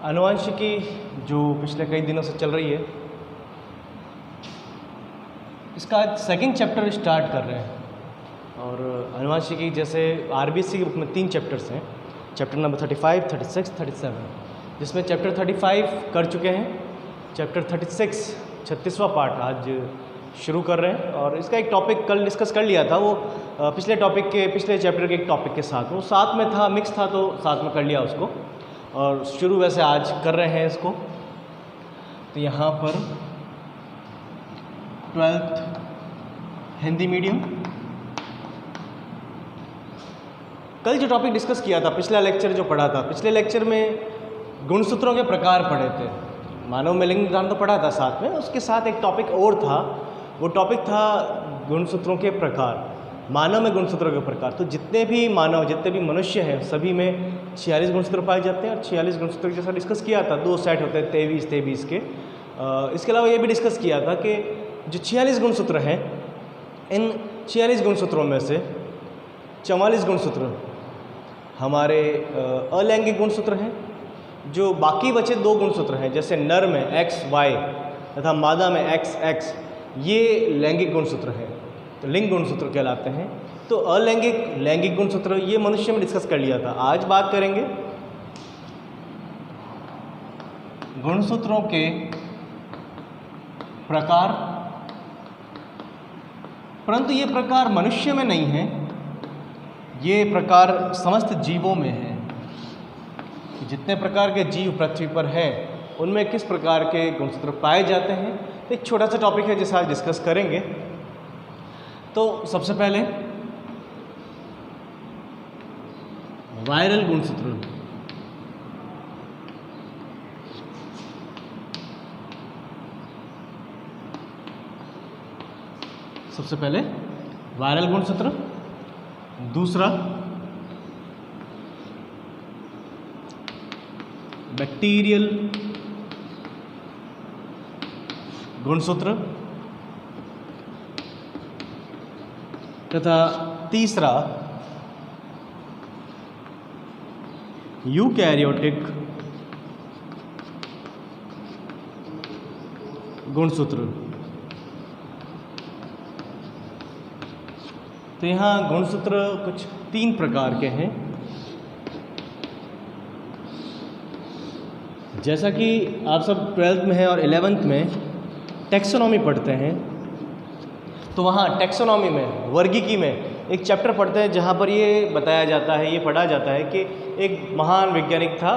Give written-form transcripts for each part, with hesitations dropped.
आनुवंशिकी जो पिछले कई दिनों से चल रही है, इसका आज सेकंड चैप्टर स्टार्ट कर रहे हैं। और आनुवंशिकी जैसे आरबीसी की बुक में 3 चैप्टर्स हैं, चैप्टर नंबर 35, 36, 37, जिसमें चैप्टर 35 कर चुके हैं। चैप्टर 36 36वां पार्ट आज शुरू कर रहे हैं। और इसका एक टॉपिक कल डिस्कस कर लिया था, वो पिछले चैप्टर के एक टॉपिक के साथ, वो साथ में था, मिक्स था, तो साथ में कर लिया उसको। और शुरू वैसे आज कर रहे हैं इसको। तो यहाँ पर 12th हिंदी मीडियम। कल जो टॉपिक डिस्कस किया था, पिछला लेक्चर जो पढ़ा था, पिछले लेक्चर में गुणसूत्रों के प्रकार पढ़े थे। मानव में लिंग निर्धारण तो पढ़ा था साथ में, उसके साथ एक टॉपिक और था, वो टॉपिक था गुणसूत्रों के प्रकार। मानव में गुणसूत्रों के प्रकार, तो जितने भी मनुष्य हैं सभी में 46 गुणसूत्र पाए जाते हैं। और 46 गुणसूत्र जैसा डिस्कस किया था, 2 सेट होते हैं 23 के। इसके अलावा ये भी डिस्कस किया था कि जो 46 गुणसूत्र हैं, इन 46 गुणसूत्रों में से 44 गुणसूत्र हमारे अलैंगिक गुणसूत्र हैं। जो बाकी बचे 2 गुणसूत्र हैं, जैसे नर में XY तथा मादा में XX, ये लैंगिक गुणसूत्र हैं, तो लिंग गुणसूत्र कहलाते हैं। तो अलैंगिक लैंगिक गुणसूत्र ये मनुष्य में डिस्कस कर लिया था। आज बात करेंगे गुणसूत्रों के प्रकार, परंतु ये प्रकार मनुष्य में नहीं है, ये प्रकार समस्त जीवों में है। जितने प्रकार के जीव पृथ्वी पर हैं, उनमें किस प्रकार के गुणसूत्र पाए जाते हैं, एक छोटा सा टॉपिक है जिसे आज डिस्कस करेंगे। तो सबसे पहले वायरल गुणसूत्र। सबसे पहले वायरल गुणसूत्र। दूसरा बैक्टीरियल गुणसूत्र तथा तीसरा यूकैरियोटिक गुणसूत्र। तो यहाँ गुणसूत्र कुछ 3 प्रकार के हैं। जैसा कि आप सब 12th में हैं और 11th में टैक्सोनॉमी पढ़ते हैं, तो वहाँ टैक्सोनॉमी में, वर्गीकी में एक चैप्टर पढ़ते हैं जहाँ पर ये बताया जाता है, ये पढ़ा जाता है कि एक महान वैज्ञानिक था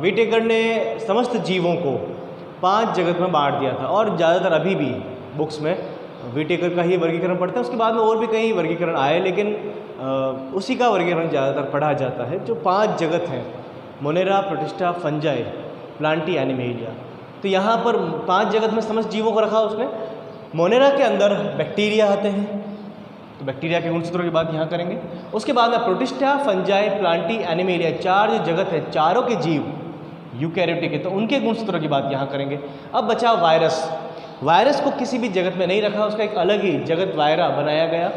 व्हिटेकर ने समस्त जीवों को 5 जगत में बांट दिया था। और ज़्यादातर अभी भी बुक्स में व्हिटेकर का ही वर्गीकरण पढ़ते हैं। उसके बाद में और भी कई वर्गीकरण आए, लेकिन उसी का वर्गीकरण ज़्यादातर पढ़ा जाता है। जो 5 जगत हैं, Monera, protista, fungi, Plantae, animalia. तो यहाँ पर 5 जगत में समस्त जीवों को रखा उसने। मोनेरा के अंदर बैक्टीरिया आते हैं, तो बैक्टीरिया के गुणसूत्रों की बात यहाँ करेंगे। उसके बाद में प्रोटिस्टा, फंजाई, प्लांटी, एनिमेलिया, 4 जो जगत है, चारों के जीव यूकैरियोटिक है, तो उनके गुणसूत्रों की बात यहाँ करेंगे। अब बचा वायरस। वायरस को किसी भी जगत में नहीं रखा, उसका एक अलग ही जगत वायरा बनाया गया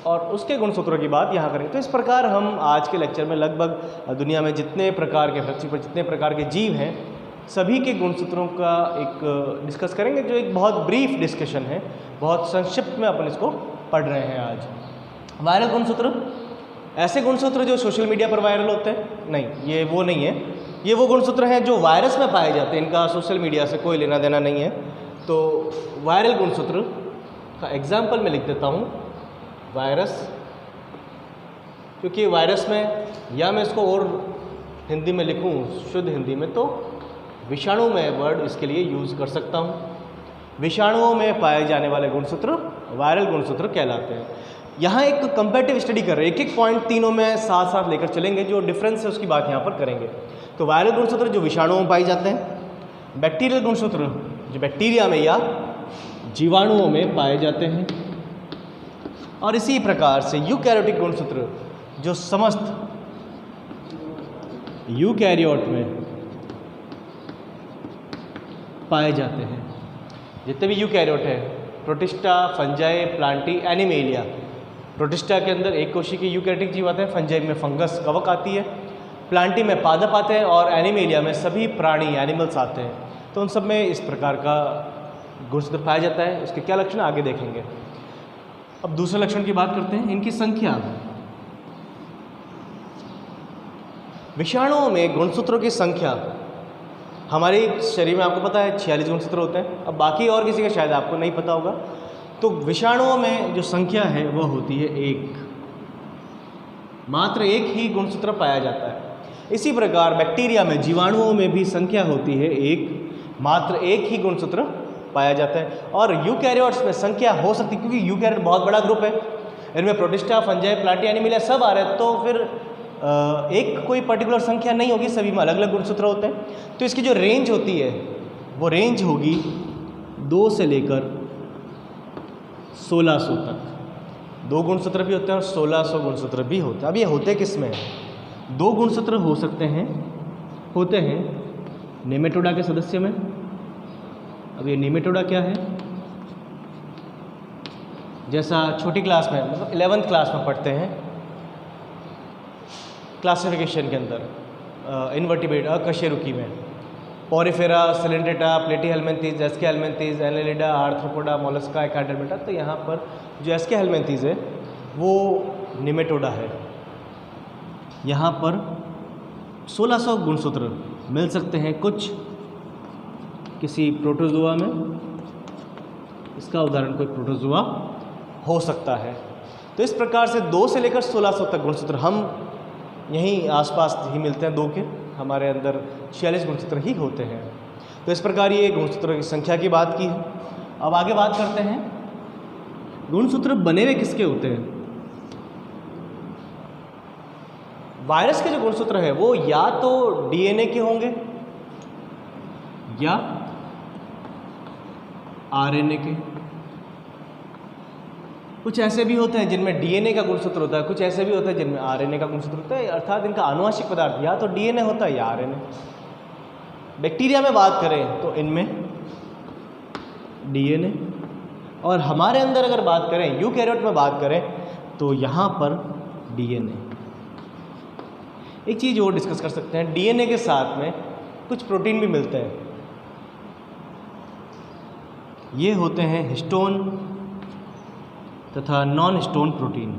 और उसके गुणसूत्रों की बात यहाँ करेंगे। तो इस प्रकार हम आज के लेक्चर में लगभग दुनिया में जितने प्रकार के, पृथ्वी पर जितने प्रकार के जीव हैं, सभी के गुणसूत्रों का एक डिस्कस करेंगे, जो एक बहुत ब्रीफ डिस्कशन है, बहुत संक्षिप्त में अपन इसको पढ़ रहे हैं आज। वायरल गुणसूत्र, ऐसे गुणसूत्र जो सोशल मीडिया पर वायरल होते हैं, नहीं, ये वो नहीं है। ये वो गुणसूत्र हैं जो वायरस में पाए जाते हैं, इनका सोशल मीडिया से कोई लेना देना नहीं है। तो वायरल गुणसूत्र का एग्जाम्पल मैं लिख देता हूँ, वायरस, क्योंकि वायरस में, या मैं इसको और हिंदी में लिखूँ शुद्ध हिंदी में, तो विषाणु में वर्ड इसके लिए यूज़ कर सकता हूँ। विषाणुओं में पाए जाने वाले गुणसूत्र वायरल गुणसूत्र कहलाते हैं। यहाँ एक कंपैरेटिव स्टडी कर रहे हैं, एक पॉइंट तीनों में साथ साथ लेकर चलेंगे, जो डिफरेंस है उसकी बात यहाँ पर करेंगे। तो वायरल गुणसूत्र जो विषाणुओं में पाए जाते हैं, बैक्टीरियल गुणसूत्र जो बैक्टीरिया में या जीवाणुओं में पाए जाते हैं, और इसी प्रकार से यूकैरियोटिक गुणसूत्र जो समस्त यूकैरियोट में पाए जाते हैं। जितने भी यूकैरियोट है, protista, fungi, Plantae, animalia. Protista के अंदर एक कोशिकीय यूकैरियोटिक जीव आते हैं, फंजाई में फंगस, कवक आती है, प्लांटी में पादप आते हैं और एनिमेलिया में सभी प्राणी एनिमल्स आते हैं। तो उन सब में इस प्रकार का गुणसूत्र पाया जाता है। इसके क्या लक्षण आगे देखेंगे। अब दूसरे लक्षण की बात करते हैं, इनकी संख्या। विषाणुओं में गुणसूत्रों की संख्या, हमारे शरीर में आपको पता है 46 गुणसूत्र होते हैं। अब बाकी और किसी का शायद आपको नहीं पता होगा। तो विषाणुओं में जो संख्या है वह होती है 1, मात्र 1 ही गुणसूत्र पाया जाता है। इसी प्रकार बैक्टीरिया में, जीवाणुओं में भी संख्या होती है 1, मात्र 1 ही गुणसूत्र पाया जाता है। और यूकैरियोट्स में संख्या हो सकती है, क्योंकि यूकैरियोट बहुत बड़ा ग्रुप है, इनमें प्रोटिस्टा, फंजाई, प्लांटी, एनिमलिया सब आ रहे हैं, तो फिर एक कोई पर्टिकुलर संख्या नहीं होगी, सभी में अलग अलग गुणसूत्र होते हैं। तो इसकी जो रेंज होती है वो रेंज होगी 2 से लेकर 1600 तक। 2 गुणसूत्र भी होते हैं और 1600 गुणसूत्र भी होते हैं। अब ये होते किस में? 2 गुणसूत्र हो सकते हैं, होते हैं नेमेटोडा के सदस्य में। अब ये नेमेटोडा क्या है? जैसा छोटी क्लास में, मतलब 11th क्लास में पढ़ते हैं क्लासिफिकेशन के अंदर, इनवर्टिब्रेट अकशेरुकी में, Porifera, Coelenterata, Platyhelminthes, Aschelminthes, Annelida, Arthropoda, Mollusca, Echinodermata. तो यहाँ पर जो एस्केहेल्मिन्थीज है वो निमेटोडा है। यहाँ पर 1600 गुणसूत्र मिल सकते हैं कुछ किसी प्रोटोजोआ में। इसका उदाहरण कोई प्रोटोजोआ हो सकता है। तो इस प्रकार से 2 से लेकर 1600 तक गुणसूत्र हम यहीं आसपास ही मिलते हैं। 2 के हमारे अंदर 46 गुणसूत्र ही होते हैं। तो इस प्रकार ये गुणसूत्रों की संख्या की बात की है। अब आगे बात करते हैं गुणसूत्र बने हुए किसके होते हैं। वायरस के जो गुणसूत्र है वो या तो डीएनए के होंगे या आरएनए के। कुछ ऐसे भी होते हैं जिनमें डीएनए का गुणसूत्र होता है, कुछ ऐसे भी होते हैं जिनमें आरएनए का गुणसूत्र होता है। अर्थात इनका आनुवंशिक पदार्थ या तो डीएनए होता है या आरएनए। बैक्टीरिया में बात करें तो इनमें डीएनए, और हमारे अंदर अगर बात करें, यूकैरियोट में बात करें तो यहाँ पर डीएनए। एक चीज़ और डिस्कस कर सकते हैं, डीएनए के साथ में कुछ प्रोटीन भी मिलते हैं। ये होते हैं हिस्टोन तथा नॉन हिस्टोन प्रोटीन।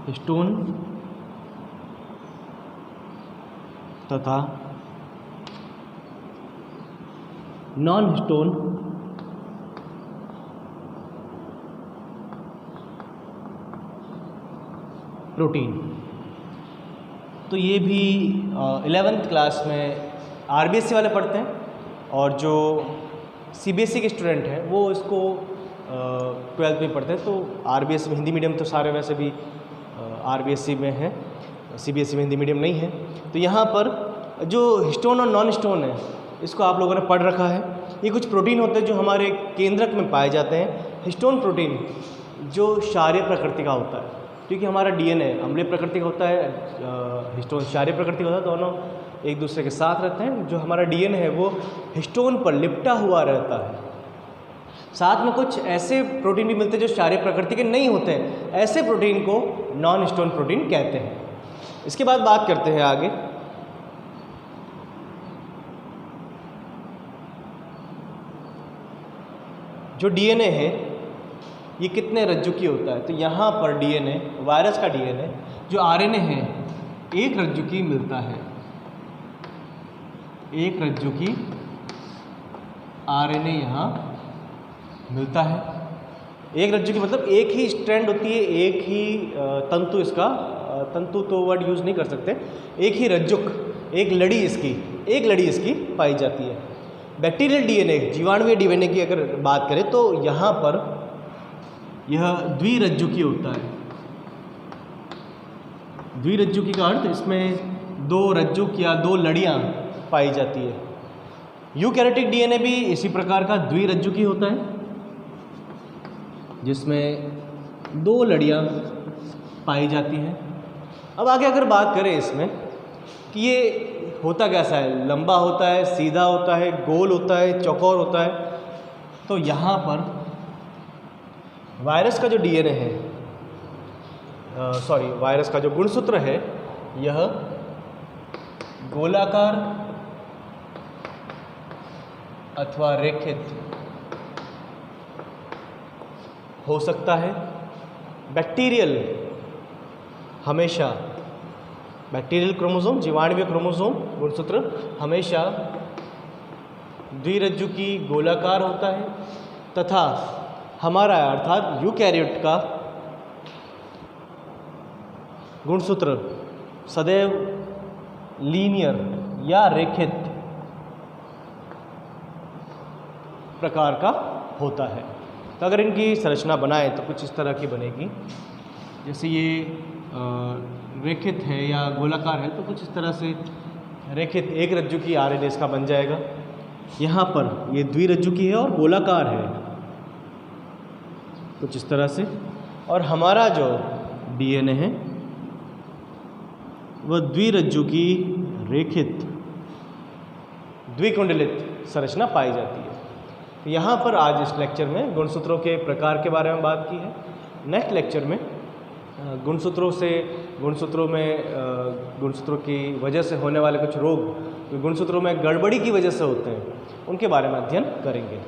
हिस्टोन तथा नॉन हिस्टोन प्रोटीन। तो ये भी 11th क्लास में आरबीएससी वाले पढ़ते हैं, और जो सीबीएसई के स्टूडेंट हैं वो इसको 12th में पढ़ते हैं। तो आरबीएससी में हिंदी मीडियम तो सारे वैसे भी आरबीएससी में है, सीबीएसई में हिंदी मीडियम नहीं है। तो यहाँ पर जो हिस्टोन और नॉन हिस्टोन है इसको आप लोगों ने पढ़ रखा है। ये कुछ प्रोटीन होते हैं जो हमारे केंद्रक में पाए जाते हैं। हिस्टोन प्रोटीन जो क्षारीय प्रकृति का होता है, क्योंकि हमारा डीएनए अम्लीय प्रकृति का होता है, हिस्टोन क्षारीय प्रकृति का होता है, दोनों एक दूसरे के साथ रहते हैं। जो हमारा डीएनए है वो हिस्टोन पर लिपटा हुआ रहता है। साथ में कुछ ऐसे प्रोटीन भी मिलते हैं जो क्षारीय प्रकृति के नहीं होते हैं, ऐसे प्रोटीन को नॉन हिस्टोन प्रोटीन कहते हैं। इसके बाद बात करते हैं आगे, जो डीएनए है ये कितने रज्जुकी होता है। तो यहाँ पर डीएनए, वायरस का डीएनए, जो आरएनए है, 1 रज्जुकी मिलता है। 1 रज्जुकी आरएनए यहाँ मिलता है। 1 रज्जुकी मतलब एक ही स्ट्रैंड होती है, एक ही तंतु। इसका तंतु तो वर्ड यूज़ नहीं कर सकते, एक ही रज्जुक, एक लड़ी इसकी पाई जाती है। बैक्टीरियल डीएनए, जीवाणुवीय डीएनए की अगर बात करें तो यहाँ पर यह द्विरज्जुकी होता है। द्विरज्जुकी का अर्थ, इसमें 2 रज्जुक या 2 लड़ियाँ पाई जाती है। यूकैरियोटिक डीएनए भी इसी प्रकार का द्विरज्जुकी होता है, जिसमें 2 लड़ियाँ पाई जाती हैं। अब आगे अगर बात करें इसमें कि ये होता कैसा है, लंबा होता है, सीधा होता है, गोल होता है, चौकोर होता है, तो यहाँ पर वायरस का जो डीएनए है वायरस का जो गुणसूत्र है यह गोलाकार अथवा रेखित हो सकता है। बैक्टीरियल हमेशा, बैक्टीरियल क्रोमोसोम, जीवाणुवीय क्रोमोसोम गुणसूत्र हमेशा द्विरज्जु की गोलाकार होता है तथा हमारा अर्थात यूकैरियोट का गुणसूत्र सदैव लीनियर या रेखित प्रकार का होता है। तो अगर इनकी संरचना बनाए तो कुछ इस तरह की बनेगी, जैसे ये रेखित है या गोलाकार है तो कुछ इस तरह से रेखित एक रज्जु की आरएनए इसका बन जाएगा। यहाँ पर ये द्विरज्जु की है और गोलाकार है कुछ इस तरह से, और हमारा जो डीएनए है वह द्विरज्जु की रेखित द्विकुंडलित संरचना पाई जाती है। तो यहाँ पर आज इस लेक्चर में गुणसूत्रों के प्रकार के बारे में बात की है। नेक्स्ट लेक्चर में गुणसूत्रों की वजह से होने वाले कुछ रोग, गुणसूत्रों में गड़बड़ी की वजह से होते हैं, उनके बारे में अध्ययन करेंगे।